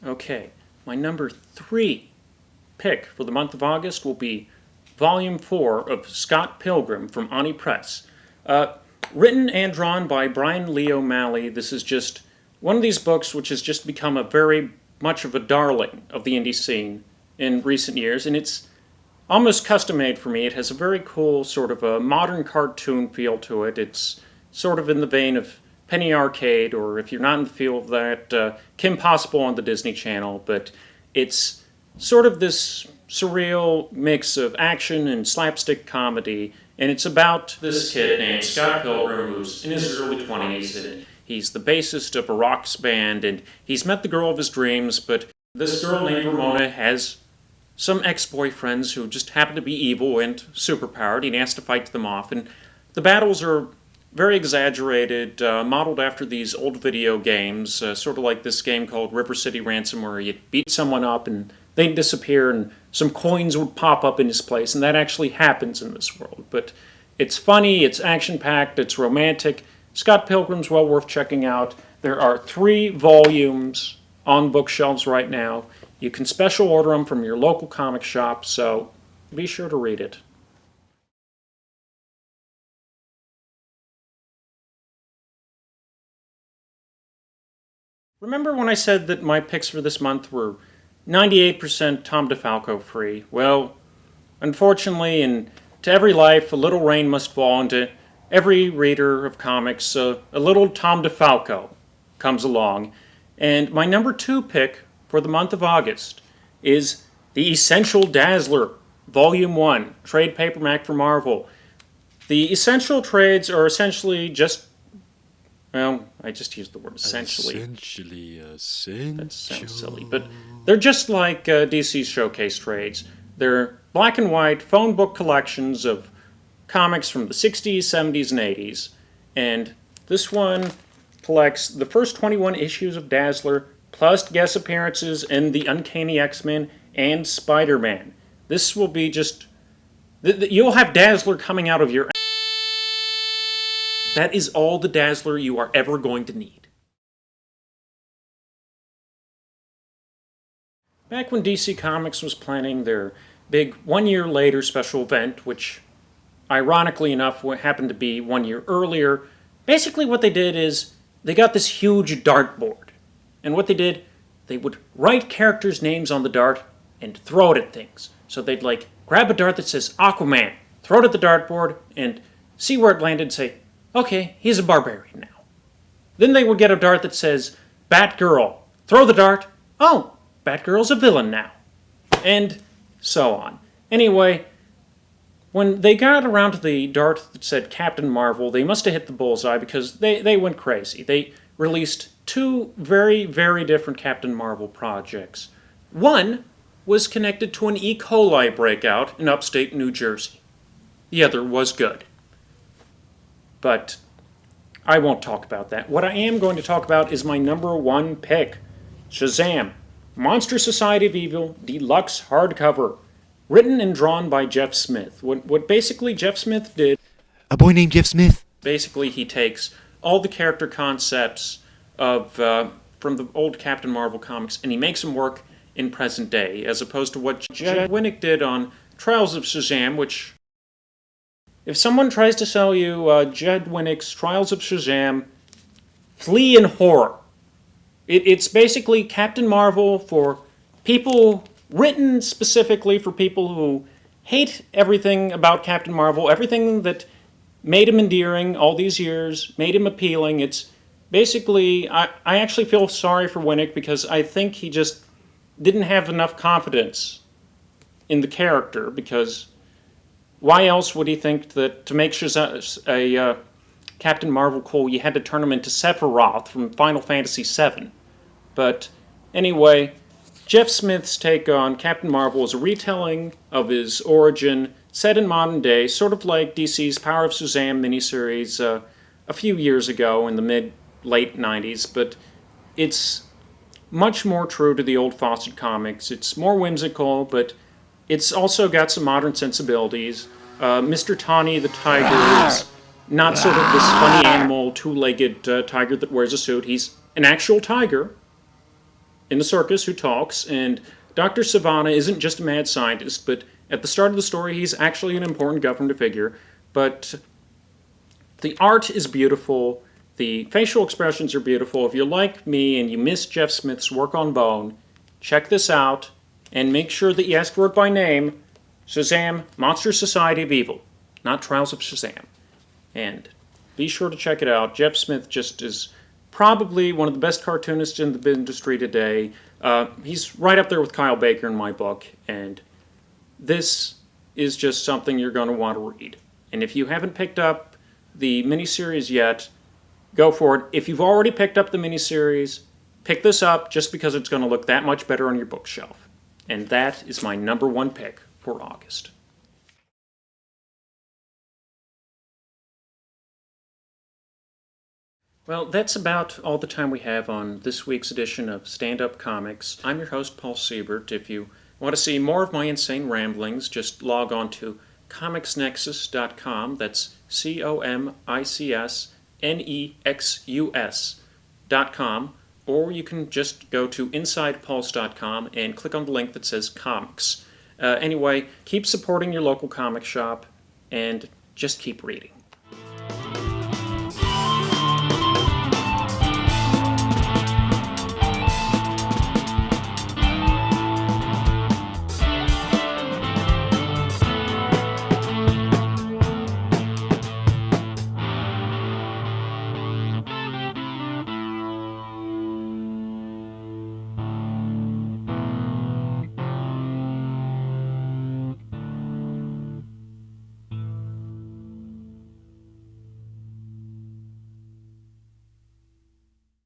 Okay, my number 3 pick for the month of August will be Volume 4 of Scott Pilgrim from Ani Press. Written and drawn by Brian Lee O'Malley, this is just one of these books which has just become a very much of a darling of the indie scene in recent years, and it's almost custom made for me. It has a very cool sort of a modern cartoon feel to it. It's sort of in the vein of Penny Arcade, or if you're not in the feel of that, Kim Possible on the Disney Channel, but it's sort of this surreal mix of action and slapstick comedy, and it's about this kid named Scott Pilgrim who's in his early 20s, and he's the bassist of a rock band, and he's met the girl of his dreams, but this girl named Ramona has some ex-boyfriends who just happen to be evil and superpowered, and he has to fight them off, and the battles are very exaggerated, modeled after these old video games, sort of like this game called River City Ransom, where you beat someone up and they'd disappear and some coins would pop up in his place, and that actually happens in this world. But it's funny, it's action-packed, it's romantic. Scott Pilgrim's well worth checking out. There are 3 volumes on bookshelves right now. You can special order them from your local comic shop, so be sure to read it. Remember when I said that my picks for this month were 98% Tom DeFalco free? Well, unfortunately, and to every life, a little rain must fall into every reader of comics. A little Tom DeFalco comes along. And my number 2 pick for the month of August is The Essential Dazzler, Volume 1, trade paperback for Marvel. The essential trades are essentially just, well, I just used the word essentially. That sounds silly, but they're just like DC's Showcase trades. They're black and white phone book collections of comics from the 60s, 70s, and 80s. And this one collects the first 21 issues of Dazzler, plus guest appearances in The Uncanny X-Men and Spider-Man. This will be just... You'll have Dazzler coming out of your... That is all the Dazzler you are ever going to need. Back when DC Comics was planning their big 1 year later special event, which ironically enough happened to be 1 year earlier, basically what they did is they got this huge dartboard. And what they did, they would write characters' names on the dart and throw it at things. So they'd like grab a dart that says Aquaman, throw it at the dartboard, and see where it landed and say, okay, he's a barbarian now. Then they would get a dart that says Batgirl, throw the dart, oh, Batgirl's a villain now. And so on. Anyway, when they got around to the dart that said Captain Marvel, they must have hit the bullseye because they went crazy. They released 2 very, very different Captain Marvel projects. One was connected to an E. coli breakout in upstate New Jersey. The other was good. But I won't talk about that. What I am going to talk about is my number 1 pick, Shazam, Monster Society of Evil Deluxe Hardcover, written and drawn by Jeff Smith. What basically Jeff Smith did... A boy named Jeff Smith? Basically, he takes all the character concepts of from the old Captain Marvel comics, and he makes them work in present day, as opposed to what Jed Winnick did on Trials of Shazam, which... If someone tries to sell you Jed Winnick's Trials of Shazam, flee in horror. It's basically Captain Marvel for people, written specifically for people who hate everything about Captain Marvel, everything that made him endearing all these years, made him appealing. It's basically, I actually feel sorry for Winnick because I think he just didn't have enough confidence in the character, because why else would he think that to make Shazam, Captain Marvel cool, you had to turn him into Sephiroth from Final Fantasy VII? But anyway, Jeff Smith's take on Captain Marvel is a retelling of his origin set in modern day, sort of like DC's Power of Shazam miniseries a few years ago in the late 90s, but it's much more true to the old Fawcett comics. It's more whimsical, but it's also got some modern sensibilities. Mr. Tawny the tiger is not sort of this funny animal, two-legged tiger that wears a suit. He's an actual tiger in the circus who talks, and Dr. Savannah isn't just a mad scientist, but at the start of the story he's actually an important government figure. But the art is beautiful, the facial expressions are beautiful. If you're like me and you miss Jeff Smith's work on Bone, check this out, and make sure that you ask for it by name. Shazam! Monster Society of Evil, not Trials of Shazam. And be sure to check it out. Jeff Smith just is probably one of the best cartoonists in the industry today. He's right up there with Kyle Baker in my book, and this is just something you're going to want to read. And if you haven't picked up the miniseries yet, go for it. If you've already picked up the miniseries, pick this up just because it's going to look that much better on your bookshelf. And that is my number one pick for August. Well, that's about all the time we have on this week's edition of Stand Up Comics. I'm your host, Paul Siebert. If you want to see more of my insane ramblings, just log on to comicsnexus.com. That's COMICSNEXUS.com. Or you can just go to InsidePulse.com and click on the link that says Comics. Anyway, keep supporting your local comic shop and just keep reading.